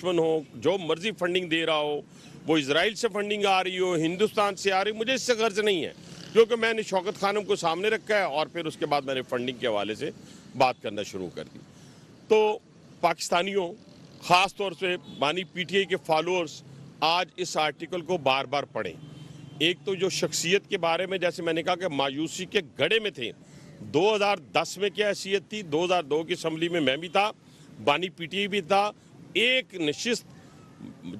दुश्मन हो, जो मर्जी फंडिंग दे रहा हो, वो इजराइल से फंडिंग आ रही हो, हिंदुस्तान से आ रही हो, मुझे इससे गर्ज नहीं है, क्योंकि मैंने शौकत खानम को सामने रखा है और फिर उसके बाद मैंने फंडिंग के हवाले से बात करना शुरू कर दी। तो पाकिस्तानियों, ख़ास तौर से बानी पीटीआई के फॉलोअर्स आज इस आर्टिकल को बार बार पढ़ें। एक तो जो शख्सियत के बारे में, जैसे मैंने कहा कि मायूसी के गड़े में थे, 2010 में क्या हैसियत थी, 2002 की असम्बली में मैं भी था, बानी पीटीआई भी था, एक नशिस्त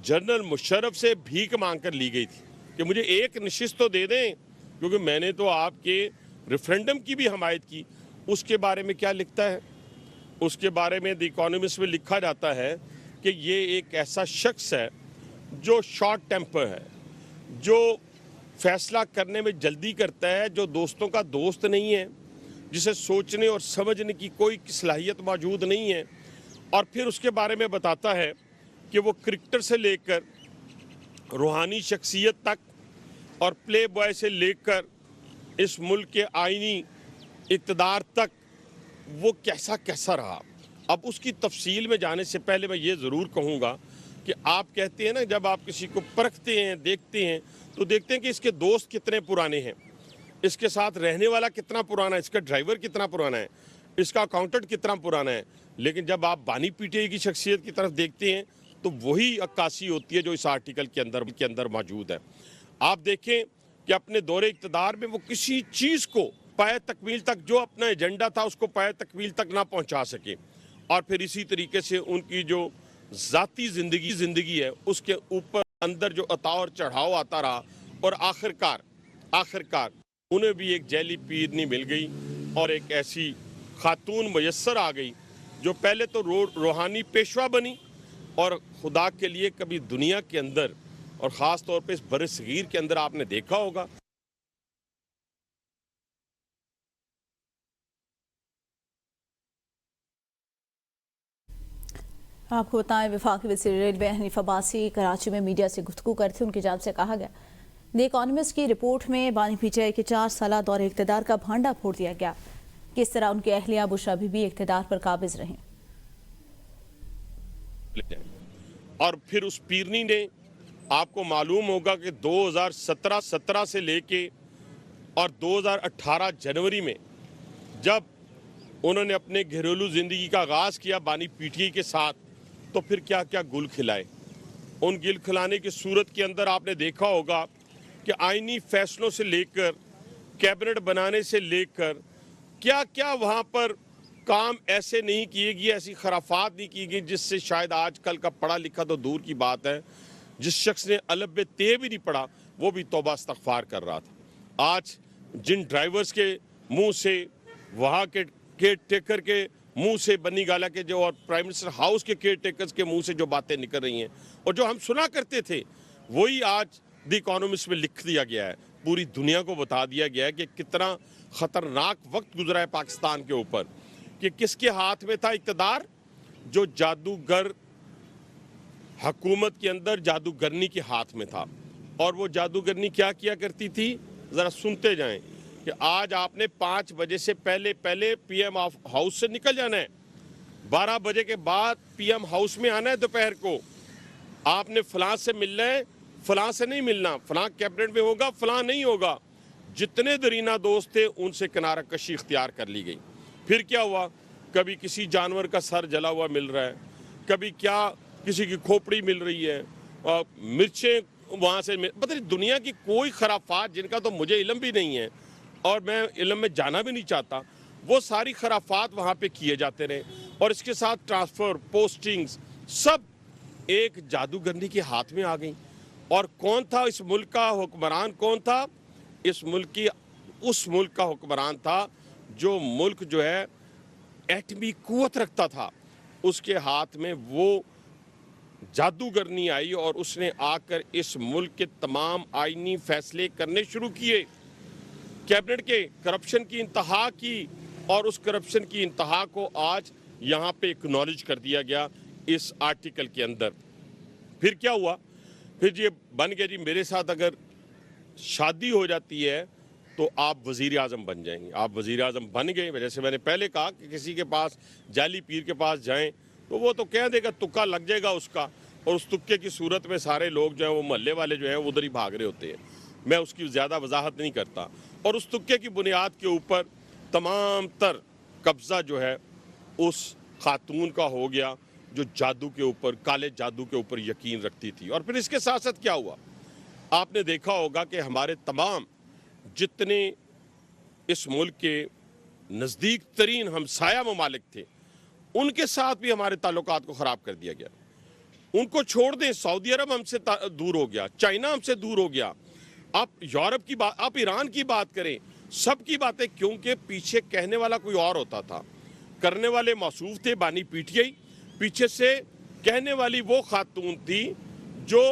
जनरल मुशर्रफ से भीख मांग कर ली गई थी कि मुझे एक नशिस्त तो दे दें, क्योंकि मैंने तो आपके रेफरेंडम की भी हमायत की। उसके बारे में क्या लिखता है, उसके बारे में द इकोनॉमिस्ट में लिखा जाता है कि ये एक ऐसा शख्स है जो शॉर्ट टेम्पर है, जो फैसला करने में जल्दी करता है, जो दोस्तों का दोस्त नहीं है, जिसे सोचने और समझने की कोई सलाहियत मौजूद नहीं है। और फिर उसके बारे में बताता है कि वो क्रिकेटर से लेकर रूहानी शख्सियत तक और प्ले बॉय से लेकर इस मुल्क के आईनी इक़्तिदार तक वो कैसा कैसा रहा। अब उसकी तफसील में जाने से पहले मैं ये ज़रूर कहूँगा कि आप कहते हैं ना, जब आप किसी को परखते हैं, देखते हैं, तो देखते हैं कि इसके दोस्त कितने पुराने हैं, इसके साथ रहने वाला कितना पुराना है, इसका ड्राइवर कितना पुराना है, इसका अकाउंटेंट कितना पुराना है। लेकिन जब आप बानी पीटीआई की शख्सियत की तरफ देखते हैं तो वही अक्कासी होती है जो इस आर्टिकल के अंदर मौजूद है। आप देखें कि अपने दौरे इक़्तिदार में वो किसी चीज़ को पाए तकमील तक, जो अपना एजेंडा था उसको पाए तकमील तक ना पहुंचा सके, और फिर इसी तरीके से उनकी जो ज़ाती ज़िंदगी है उसके ऊपर अंदर जो उतार और चढ़ाव आता रहा, और आखिरकार उन्हें भी एक जैली पीरनी मिल गई और एक ऐसी खातून मयस्सर आ गई जो पहले तो रूहानी पेशवा बनी, और खुदा के लिए कभी दुनिया के अंदर और ख़ास तौर पे इस बरे सगीर के अंदर आपने देखा होगा आपको बताएं, वफाकी वज़ीर रेलवे हनीफ अब्बासी कराची में मीडिया से गुफ्तगू करते, उनकी जानिब से कहा गया द इकोनॉमिस्ट की रिपोर्ट में बानी पीटीआई के 4 साल दौरे इक़्तिदार का भांडा फोड़ दिया गया, किस तरह उनके अहलिया बुशरा बीबी इक़्तिदार पर काबिज रहीं। और फिर उस पीरनी ने, आपको मालूम होगा कि 2017 से लेके और 2018 जनवरी में जब उन्होंने अपने घरेलू ज़िंदगी का आगाज़ किया बानी पीटीआई के साथ, तो फिर क्या क्या गुल खिलाए। उन गिल खिलाने की सूरत के अंदर आपने देखा होगा कि आईनी फैसलों से लेकर कैबिनेट बनाने से लेकर क्या क्या वहाँ पर काम ऐसे नहीं किए गए, ऐसी खराफात नहीं की गई जिससे शायद आजकल का पढ़ा लिखा तो दूर की बात है, जिस शख्स ने अलफ बे ते भी नहीं पढ़ा वो भी तौबा इस्तग़फ़ार कर रहा था। आज जिन ड्राइवर्स के मुंह से, वहाँ के केयर टेकर के मुंह से, बनी गाला के जो और प्राइम मिनिस्टर हाउस के केयर टेकर्स के मुंह से जो बातें निकल रही हैं और जो हम सुना करते थे, वही आज द इकोनॉमिस्ट में लिख दिया गया है। पूरी दुनिया को बता दिया गया है कि कितना ख़तरनाक वक्त गुजरा है पाकिस्तान के ऊपर, कि किसके हाथ में था इक़्तिदार, जो जादूगर हुकूमत के अंदर जादूगरनी के हाथ में था। और वो जादूगरनी क्या किया करती थी, ज़रा सुनते जाएं कि आज आपने 5 बजे से पहले पीएम हाउस से निकल जाना है, 12 बजे के बाद पीएम हाउस में आना है, दोपहर को आपने फलां से मिलना है, फलां से नहीं मिलना, फलां कैबिनेट में होगा, फलां नहीं होगा। जितने दरीना दोस्त थे उनसे किनारा कशी इख्तियार कर ली गई। फिर क्या हुआ, कभी किसी जानवर का सर जला हुआ मिल रहा है, कभी क्या किसी की खोपड़ी मिल रही है, और मिर्चें वहाँ से पता नहीं, दुनिया की कोई खराफात जिनका तो मुझे इल्म भी नहीं है और मैं इल्म में जाना भी नहीं चाहता, वो सारी खराफात वहाँ पे किए जाते रहे। और इसके साथ ट्रांसफ़र, पोस्टिंग्स, सब एक जादूगरनी के हाथ में आ गई। और कौन था इस मुल्क का हुक्मरान, कौन था इस मुल्क की, उस मुल्क का हुक्मरान था जो मुल्क जो है एटमी कुव्वत रखता था, उसके हाथ में वो जादूगरनी आई और उसने आकर इस मुल्क के तमाम आईनी फैसले करने शुरू किए, कैबिनेट के करप्शन की इंतहा की, और उस करप्शन की इंतहा को आज यहाँ पे एक्नॉलेज कर दिया गया इस आर्टिकल के अंदर। फिर क्या हुआ, फिर ये बन गया जी मेरे साथ अगर शादी हो जाती है तो आप वज़ीर आज़म बन जाएंगे। आप वज़ीर आज़म बन गए। जैसे मैंने पहले कहा कि किसी के पास, जाली पीर के पास जाएं तो वो तो कह देगा, तुक्का लग जाएगा उसका, اور اس تکے کی صورت میں سارے لوگ جو ہیں وہ محلے والے جو ہیں ادھر ہی بھاگ رہے ہوتے ہیں. میں اس کی زیادہ وضاحت نہیں کرتا. اور اس تکے کی بنیاد کے اوپر تمام تر قبضہ جو ہے اس خاتون کا ہو گیا جو جادو کے اوپر، کالے جادو کے اوپر یقین رکھتی تھی. اور پھر اس کے ساتھ ساتھ کیا ہوا، آپ نے دیکھا ہوگا کہ ہمارے تمام جتنے اس ملک کے نزدیک ترین ہمسایہ ممالک تھے ان کے ساتھ بھی ہمارے تعلقات کو خراب کر دیا گیا. ان کو چھوڑ دیں، سعودی عرب ہم سے دور ہو گیا، چائنا ہم سے دور ہو گیا، آپ یورپ کی بات، آپ ایران کی بات کریں، سب کی باتیں، کیونکہ پیچھے کہنے والا کوئی اور ہوتا تھا، کرنے والے موصوف تھے بانی پی ٹی آئی، پیچھے سے کہنے والی وہ خاتون تھی جو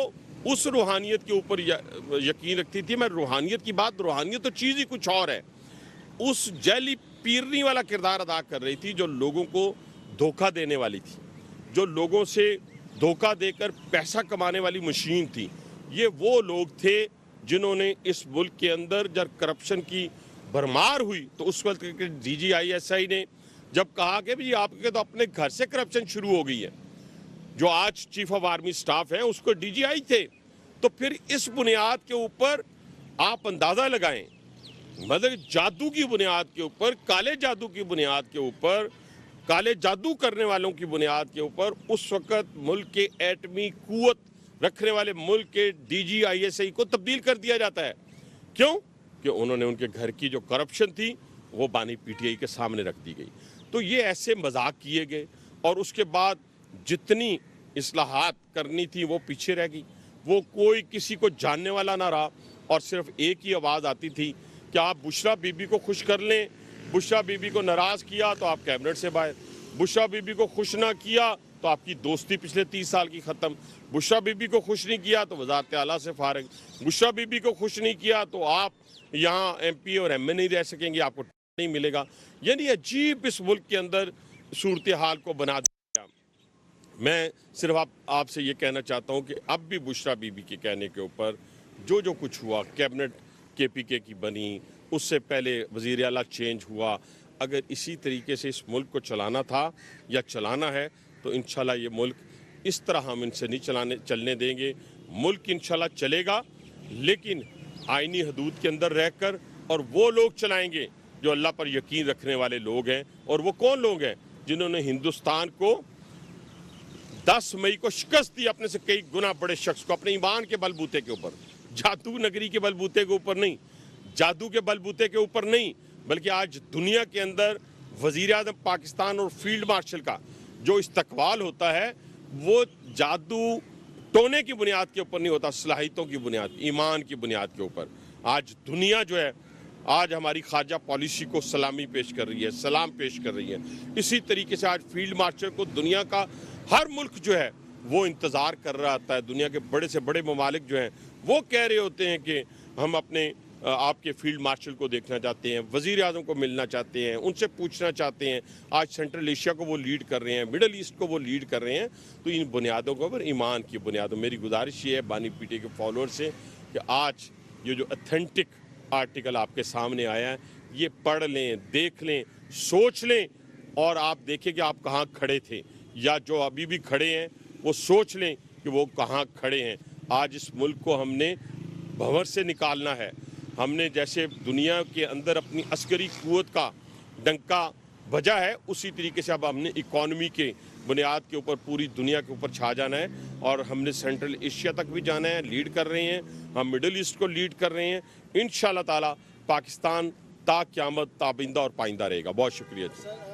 اس روحانیت کے اوپر یقین رکھتی تھی. میں روحانیت کی بات، روحانیت تو چیز ہی کچھ اور ہے، اس جیلی پیرنی والا کردار ادا کر رہی تھی جو لوگوں کو دھوکہ دینے والی تھی، جو لوگوں سے دھوکہ دے کر پیسہ کمانے والی مشین تھی. یہ وہ لوگ تھے جنہوں نے اس ملک کے اندر جب کرپشن کی بھرمار ہوئی تو اس وقت D G I S I نے جب کہا کہ بھی آپ کے تو اپنے گھر سے کرپشن شروع ہو گئی ہے، جو آج چیف آف آرمی سٹاف ہیں اس کو ڈی جی آئی تھے. تو پھر اس بنیاد کے اوپر آپ اندازہ لگائیں، مطلب جادو کی بنیاد کے اوپر، کالے جادو کی بنیاد کے اوپر، کالے جادو کرنے والوں کی بنیاد کے اوپر اس وقت ملک کے ایٹمی قوت رکھنے والے ملک کے D G I S I کو تبدیل کر دیا جاتا ہے. کیوں؟ کہ انہوں نے ان کے گھر کی جو کرپشن تھی وہ بانی پی ٹی آئی کے سامنے رکھ دی گئی. تو یہ ایسے مذاق کیے گئے اور اس کے بعد جتنی اصلاحات کرنی تھی وہ پیچھے رہ گئی. وہ کوئی کسی کو جاننے والا نہ رہا اور صرف ایک ہی آواز آتی تھی کہ آپ بشرا بی بی کو خوش کر لیں، بشرا بی بی کو ناراض کیا تو آپ کیبنٹ سے باہر، بشرا بی بی کو خوش نہ کیا تو آپ کی دوستی پچھلے 30 سال کی ختم، بشرا بی بی کو خوش نہیں کیا تو وزارت اعلیٰ سے فارغ، بشرا بی بی کو خوش نہیں کیا تو آپ یہاں ایم پی اور ایم اے نہیں رہ سکیں گے، آپ کو نہیں ملے گا. یعنی عجیب اس ملک کے اندر صورتحال کو بنا دیا. میں صرف آپ سے یہ کہنا چاہتا ہوں کہ اب بھی بشرا بی بی کے کہنے کے اوپر جو کچھ ہوا، کیبنٹ کے پی کے کی بنی، اس سے پہلے وزیر اعلیٰ چینج ہوا، اگر اسی طریقے سے اس ملک کو چلانا تھا یا چلانا ہے تو انشاءاللہ یہ ملک اس طرح ہم ان سے نہیں چلنے دیں گے. ملک انشاءاللہ چلے گا لیکن آئینی حدود کے اندر رہ کر، اور وہ لوگ چلائیں گے جو اللہ پر یقین رکھنے والے لوگ ہیں. اور وہ کون لوگ ہیں؟ جنہوں نے ہندوستان کو 10 مئی کو شکست دی، اپنے سے کئی گنا بڑے شخص کو، اپنے ایمان کے بل بوتے کے اوپر، جادو نگری کے بل بوتے کے اوپر نہیں، جادو کے بل بوتے کے اوپر نہیں، بلکہ آج دنیا کے اندر وزیر اعظم پاکستان اور فیلڈ مارشل کا جو استقبال ہوتا ہے وہ جادو ٹونے کی بنیاد کے اوپر نہیں ہوتا، صلاحیتوں کی بنیاد، ایمان کی بنیاد کے اوپر. آج دنیا جو ہے آج ہماری خارجہ پالیسی کو سلامی پیش کر رہی ہے، سلام پیش کر رہی ہے. اسی طریقے سے آج فیلڈ مارشل کو دنیا کا ہر ملک جو ہے وہ انتظار کر رہا ہوتا ہے. دنیا کے بڑے سے بڑے ممالک جو ہیں وہ کہہ رہے ہوتے ہیں کہ ہم اپنے آپ کے فیلڈ مارشل کو دیکھنا چاہتے ہیں، وزیر اعظم کو ملنا چاہتے ہیں، ان سے پوچھنا چاہتے ہیں. آج سینٹرل ایشیا کو وہ لیڈ کر رہے ہیں، مڈل ایسٹ کو وہ لیڈ کر رہے ہیں. تو ان بنیادوں کے اوپر، ایمان کی بنیادوں، میری گزارش یہ ہے بانی پی ٹی آئی کے فالوور سے کہ آج یہ جو اتھینٹک آرٹیکل آپ کے سامنے آیا ہے یہ پڑھ لیں، دیکھ لیں، سوچ لیں، اور آپ دیکھیں کہ آپ کہاں کھڑے تھے، یا جو ابھی بھی کھڑے ہیں وہ سوچ لیں کہ وہ کہاں کھڑے ہیں. آج اس ملک کو ہم نے بھنور سے نکالنا ہے. ہم نے جیسے دنیا کے اندر اپنی عسکری قوت کا ڈنکا بجا ہے، اسی طریقے سے اب ہم نے اکانومی کے بنیاد کے اوپر پوری دنیا کے اوپر چھا جانا ہے. اور ہم نے سینٹرل ایشیا تک بھی جانا ہے، لیڈ کر رہے ہیں، ہم مڈل ایسٹ کو لیڈ کر رہے ہیں. انشاءاللہ تعالی پاکستان تا قیامت تابندہ اور پائندہ رہے گا. بہت شکریہ جی.